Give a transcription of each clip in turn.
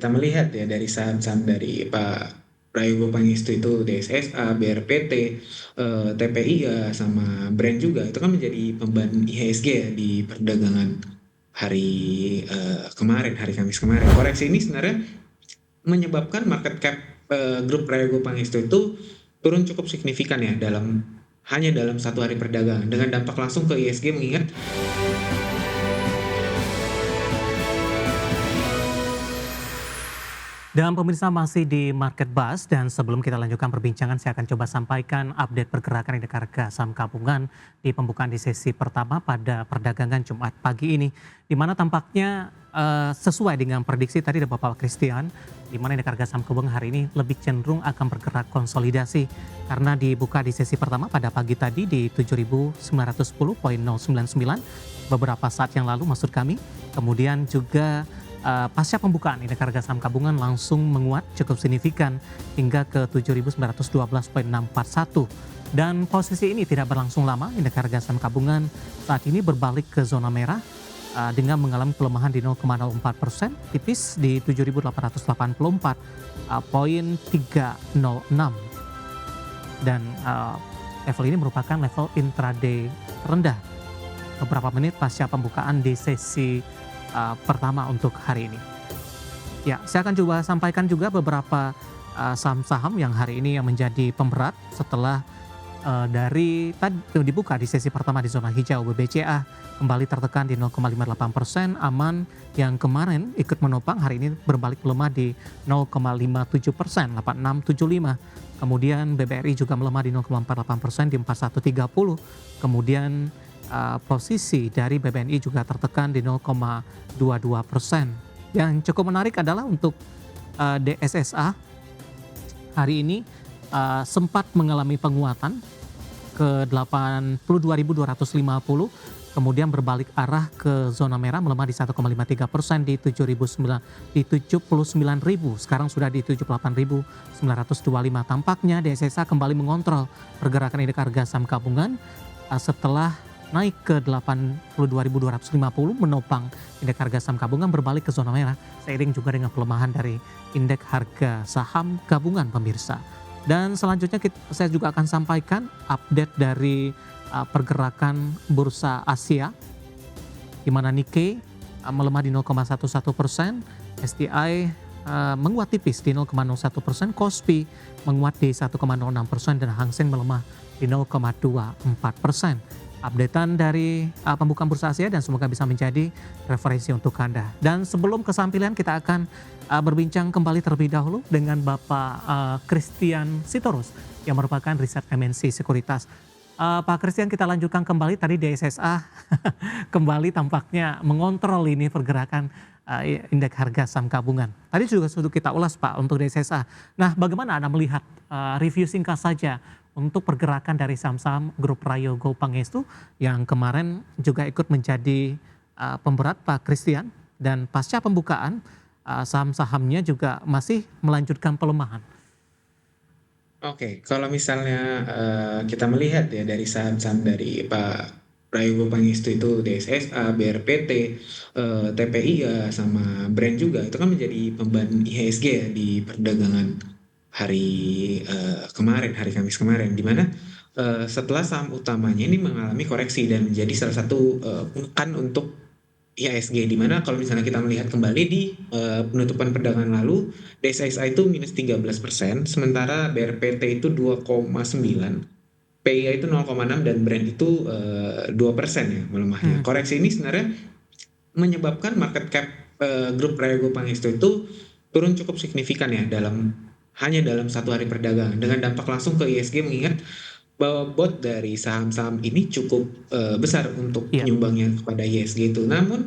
kita melihat ya dari saham-saham dari Pak Prayogo Pangestu itu DSSA, BRPT, TPIA, sama Brand juga itu kan menjadi pemban IHSG ya di perdagangan hari Kamis kemarin. Koreksi ini sebenarnya menyebabkan market cap grup Prayogo Pangestu itu turun cukup signifikan ya hanya dalam satu hari perdagangan dengan dampak langsung ke ISG mengingat. Dan pemirsa masih di Market Buzz dan sebelum kita lanjutkan perbincangan saya akan coba sampaikan update pergerakan indeks harga saham gabungan di pembukaan di sesi pertama pada perdagangan Jumat pagi ini di mana tampaknya sesuai dengan prediksi tadi dari Bapak Christian di mana indeks harga saham gabungan hari ini lebih cenderung akan bergerak konsolidasi karena dibuka di sesi pertama pada pagi tadi di 7.910.099 beberapa saat yang lalu maksud kami. Kemudian juga pasca pembukaan indeks harga saham gabungan langsung menguat cukup signifikan hingga ke 7.912.641 dan posisi ini tidak berlangsung lama. Indeks harga saham gabungan saat ini berbalik ke zona merah dengan mengalami pelemahan di 0,04% tipis di 7.884.306 dan level ini merupakan level intraday rendah beberapa menit pasca pembukaan di sesi pertama untuk hari ini. Ya, saya akan coba sampaikan juga beberapa saham-saham yang hari ini yang menjadi pemberat setelah dari tadi dibuka di sesi pertama di zona hijau. BBCA kembali tertekan di 0,58%, Aman yang kemarin ikut menopang hari ini berbalik melemah di 0,57%, 8675. Kemudian BBRI juga melemah di 0,48% di 4130. Kemudian posisi dari BBNI juga tertekan di 0,22%. Yang cukup menarik adalah untuk DSSA hari ini sempat mengalami penguatan ke 82.250, kemudian berbalik arah ke zona merah melemah di 1,53% di 79.000, sekarang sudah di 78.925. Tampaknya DSSA kembali mengontrol pergerakan indeks harga saham gabungan setelah naik ke 82.250 menopang indeks harga saham gabungan berbalik ke zona merah seiring juga dengan pelemahan dari indeks harga saham gabungan pemirsa. Dan selanjutnya saya juga akan sampaikan update dari pergerakan bursa Asia di mana Nikkei melemah di 0,11%, STI menguat tipis di 0,01%, Kospi menguat di 1,06% dan Hang Seng melemah di 0,24%. Updatean dari pembukaan bursa Asia dan semoga bisa menjadi referensi untuk Anda. Dan sebelum kesampilan kita akan berbincang kembali terlebih dahulu dengan Bapak Christian Sitorus yang merupakan riset MNC Sekuritas. Pak Christian, kita lanjutkan kembali tadi DSSA kembali tampaknya mengontrol ini pergerakan indeks harga saham gabungan. Tadi juga sudah kita ulas Pak untuk DSSA. Nah, bagaimana Anda melihat review singkat saja untuk pergerakan dari saham-saham grup Prayogo Pangestu yang kemarin juga ikut menjadi pemberat Pak Christian dan pasca pembukaan saham-sahamnya juga masih melanjutkan pelemahan. Oke, kalau misalnya kita melihat ya dari saham-saham dari Pak Prayogo Pangestu itu DSSA, BRPT, TPIA, sama Brand juga itu kan menjadi pemban IHSG ya di perdagangan hari Kamis kemarin, di mana setelah saham utamanya ini mengalami koreksi dan menjadi salah satu penekan untuk IHSG, di mana kalau misalnya kita melihat kembali di penutupan perdagangan lalu, DSSA itu minus 13%, sementara BRPT itu 2,9%, PIA itu 0,6%, dan Brand itu 2% ya melemahnya. Koreksi ini sebenarnya menyebabkan market cap grup Prayogo Pangestu itu turun cukup signifikan ya hanya dalam satu hari perdagangan dengan dampak langsung ke ISG mengingat bahwa bot dari saham-saham ini cukup besar untuk penyumbangnya kepada ISG itu. Namun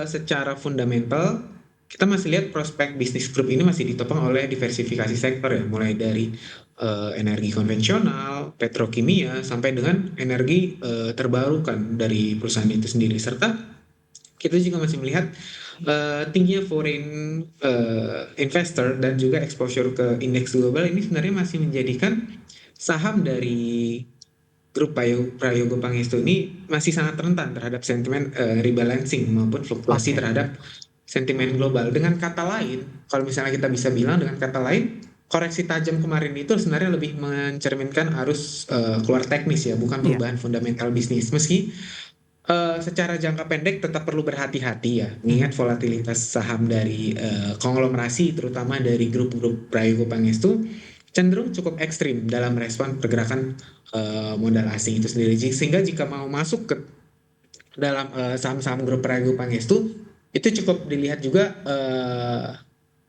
secara fundamental kita masih lihat prospek bisnis grup ini masih ditopang oleh diversifikasi sektor ya, mulai dari energi konvensional, petrokimia, sampai dengan energi terbarukan dari perusahaan itu sendiri. Serta kita juga masih melihat tingginya foreign investor dan juga exposure ke indeks global ini sebenarnya masih menjadikan saham dari grup Prayogo Pangestu ini masih sangat rentan terhadap sentimen rebalancing maupun fluktuasi terhadap sentimen global. Dengan kata lain, kalau misalnya kita bisa bilang dengan kata lain, koreksi tajam kemarin itu sebenarnya lebih mencerminkan arus keluar teknis ya, bukan Iya, perubahan fundamental bisnis. Meski secara jangka pendek tetap perlu berhati-hati ya, mhm, mengingat volatilitas saham dari konglomerasi, terutama dari grup-grup Prayogo Pangestu, cenderung cukup ekstrim dalam respon pergerakan modal asing itu sendiri. Sehingga jika mau masuk ke dalam saham-saham grup Prayogo Pangestu, itu cukup dilihat juga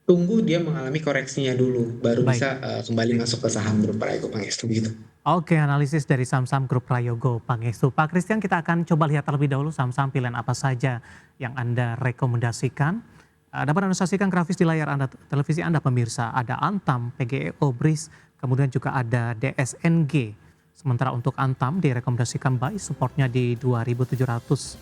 tunggu dia mengalami koreksinya dulu, baru baik. bisa kembali masuk ke saham grup Prayogo Pangestu gitu. Oke, analisis dari saham-saham grup Prayogo Pangestu. Pak Christian, kita akan coba lihat terlebih dahulu saham-saham pilihan apa saja yang Anda rekomendasikan. Dapat Anda saksikan grafis di layar Anda, televisi Anda pemirsa. Ada Antam, PGEO, BRIS, kemudian juga ada DSNG. Sementara untuk Antam direkomendasikan buy, supportnya di 2.770,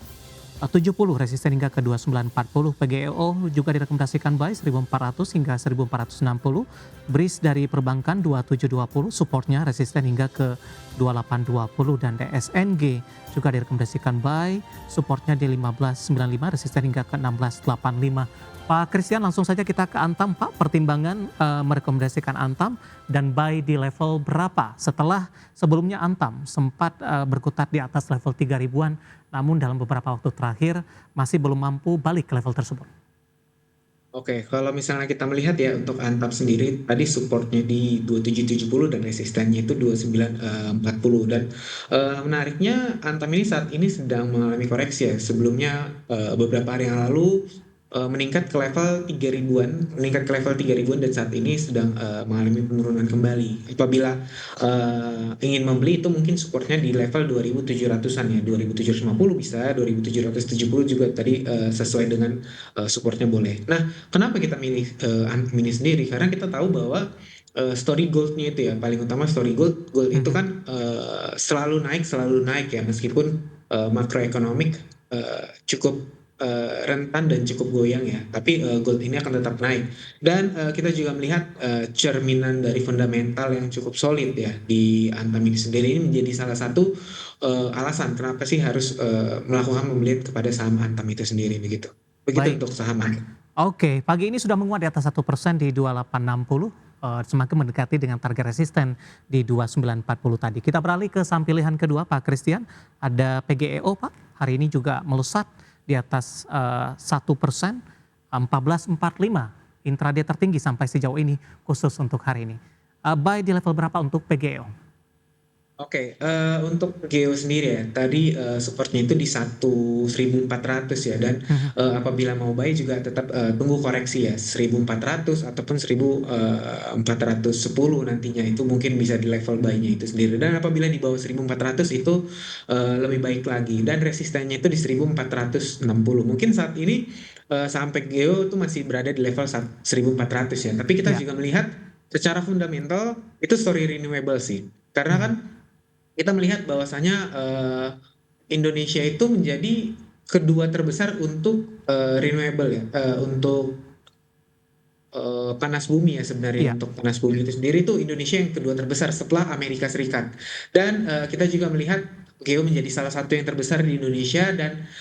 resisten hingga ke 2.940. PGEO juga direkomendasikan buy 1.400 hingga 1.460. BRIS dari perbankan 2.720, supportnya resisten hingga ke 2.820. Dan DSNG juga direkomendasikan buy, supportnya di 15.95, resisten hingga ke 16.85. Pak Christian, langsung saja kita ke Antam Pak, pertimbangan merekomendasikan Antam dan buy di level berapa setelah sebelumnya Antam sempat berkutat di atas level 3 ribuan, namun dalam beberapa waktu terakhir masih belum mampu balik ke level tersebut. Oke, kalau misalnya kita melihat ya untuk Antam sendiri tadi supportnya di 2770 dan resistennya itu 2940 dan menariknya Antam ini saat ini sedang mengalami koreksi ya. Sebelumnya beberapa hari yang lalu meningkat ke level 3 ribuan, meningkat ke level 3 ribuan dan saat ini sedang mengalami penurunan kembali. Apabila ingin membeli itu mungkin supportnya di level 2700-an ya, 2750 bisa, 2770 juga tadi sesuai dengan supportnya boleh. Nah, kenapa kita milih Anthem ini sendiri? Karena kita tahu bahwa story goldnya itu ya paling utama story gold itu Mhm. kan selalu naik ya meskipun makroekonomik cukup rentan dan cukup goyang ya. Tapi gold ini akan tetap naik. Dan kita juga melihat cerminan dari fundamental yang cukup solid ya di Antam ini sendiri ini menjadi salah satu alasan kenapa sih harus melakukan pembelian kepada saham Antam itu sendiri begitu. Begitu Baik, untuk saham Antam. oke, pagi ini sudah menguat di atas 1% di 2860, semakin mendekati dengan target resisten di 2940 tadi. Kita beralih ke saham pilihan kedua Pak Christian, ada PGEO Pak, hari ini juga melesat di atas 1%, 1445, intraday tertinggi sampai sejauh ini khusus untuk hari ini. Buy di level berapa untuk PGEO? Oke, untuk Geo sendiri ya, tadi supportnya itu di 1.400 ya, dan Mhm, apabila mau buy juga tetap tunggu koreksi ya, 1.400 ataupun 1.410 nantinya itu mungkin bisa di level buy-nya itu sendiri. Dan apabila di bawah 1.400 itu lebih baik lagi, dan resistennya itu di 1.460. Mungkin saat ini sampai Geo itu masih berada di level 1.400 ya, tapi kita ya, juga melihat secara fundamental itu story renewable sih. Karena kan mhm, kita melihat bahwasanya Indonesia itu menjadi kedua terbesar untuk renewable ya, untuk panas bumi ya sebenarnya iya, untuk panas bumi itu sendiri itu Indonesia yang kedua terbesar setelah Amerika Serikat. Dan kita juga melihat Geo menjadi salah satu yang terbesar di Indonesia dan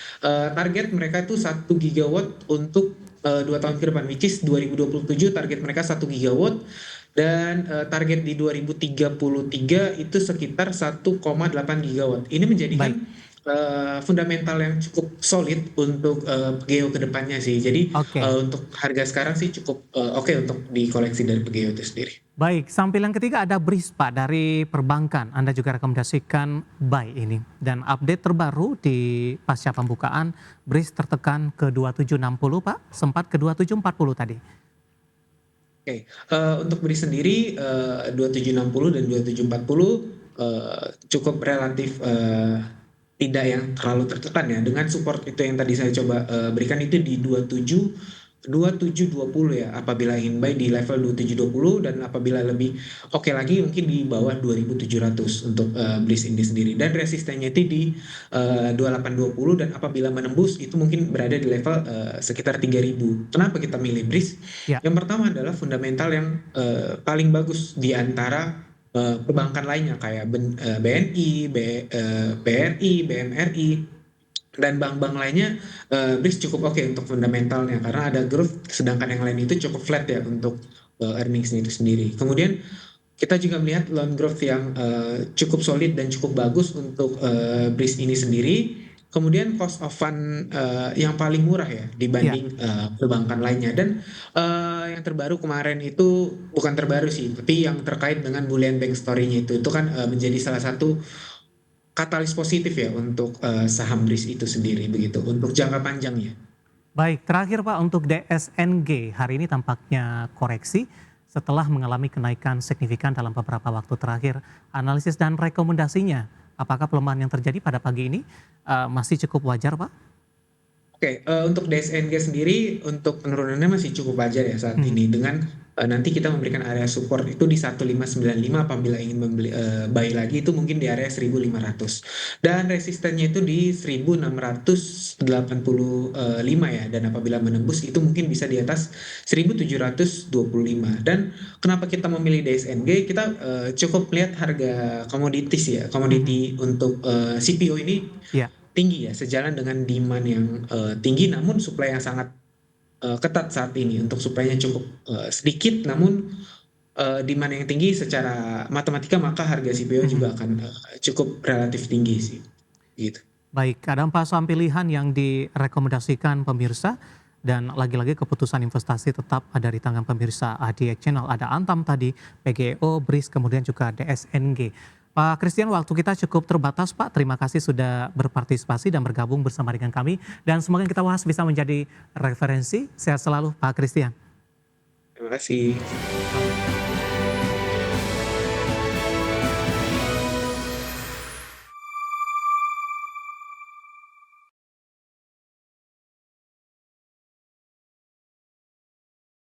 target mereka itu 1 gigawatt untuk 2 tahun ke depan, which is 2027 target mereka 1 gigawatt dan target di 2033 itu sekitar 1,8 gigawatt. Ini menjadikan baik, fundamental yang cukup solid untuk Pegeo ke depannya sih. Jadi oke. untuk harga sekarang sih cukup oke untuk dikoleksi dari Pegeo itu sendiri. Baik, sampilan ketiga ada BRIS Pak dari perbankan. Anda juga rekomendasikan buy ini. Dan update terbaru di pasca pembukaan, BRIS tertekan ke 2760 Pak, sempat ke 2740 tadi. Oke, untuk beri sendiri 2760 dan 2740 cukup relatif tidak yang terlalu tertekan ya. Dengan support itu yang tadi saya coba berikan itu di 2720 ya. Apabila ingin buy di level 2720 dan apabila lebih oke lagi mungkin di bawah 2700 untuk Breeze ini sendiri. Dan resistennya itu di 2820 dan apabila menembus itu mungkin berada di level sekitar 3000. Kenapa kita milih Breeze? Ya, Yang pertama adalah fundamental yang paling bagus di antara perbankan lainnya kayak BNI, BRI, BMRI. Dan bank-bank lainnya, BRICS cukup oke untuk fundamentalnya karena ada growth, sedangkan yang lain itu cukup flat ya untuk, earnings-nya itu sendiri. Kemudian kita juga melihat loan growth yang, cukup solid dan cukup bagus untuk, BRICS ini sendiri. Kemudian cost of fund, yang paling murah ya Iya, dibanding, perbankan lainnya dan, yang terbaru kemarin itu bukan terbaru sih, tapi yang terkait dengan Bullion Bank Story-nya itu kan, menjadi salah satu katalis positif ya untuk, saham BRICS itu sendiri begitu, untuk jangka panjangnya. baik. Terakhir Pak, untuk DSNG hari ini tampaknya koreksi setelah mengalami kenaikan signifikan dalam beberapa waktu terakhir. Analisis dan rekomendasinya, apakah pelemahan yang terjadi pada pagi ini masih cukup wajar Pak? Oke, untuk DSNG sendiri untuk penurunannya masih cukup wajar ya saat Mhm. ini dengan, nanti kita memberikan area support itu di 1595 apabila ingin membeli, buy lagi itu mungkin di area 1500 dan resistennya itu di 1685 ya dan apabila menembus itu mungkin bisa di atas 1725 dan kenapa kita memilih DSNG kita, cukup lihat harga komoditis ya, Mhm. komoditi untuk, CPO ini Iya. tinggi ya, sejalan dengan demand yang, tinggi namun supply yang sangat, ketat saat ini. Untuk supply-nya cukup, sedikit namun, demand yang tinggi secara matematika maka harga CPO Mhm. juga akan, cukup relatif tinggi sih, gitu. Baik, ada 4 saham pilihan yang direkomendasikan pemirsa dan lagi-lagi keputusan investasi tetap ada di tangan pemirsa ADX Channel. Ada Antam tadi, PGEO, BRIS, kemudian juga DSNG. Pak Christian, waktu kita cukup terbatas Pak. Terima kasih sudah berpartisipasi dan bergabung bersama dengan kami. Dan semoga yang kita bahas bisa menjadi referensi. Sehat selalu Pak Christian. Terima kasih.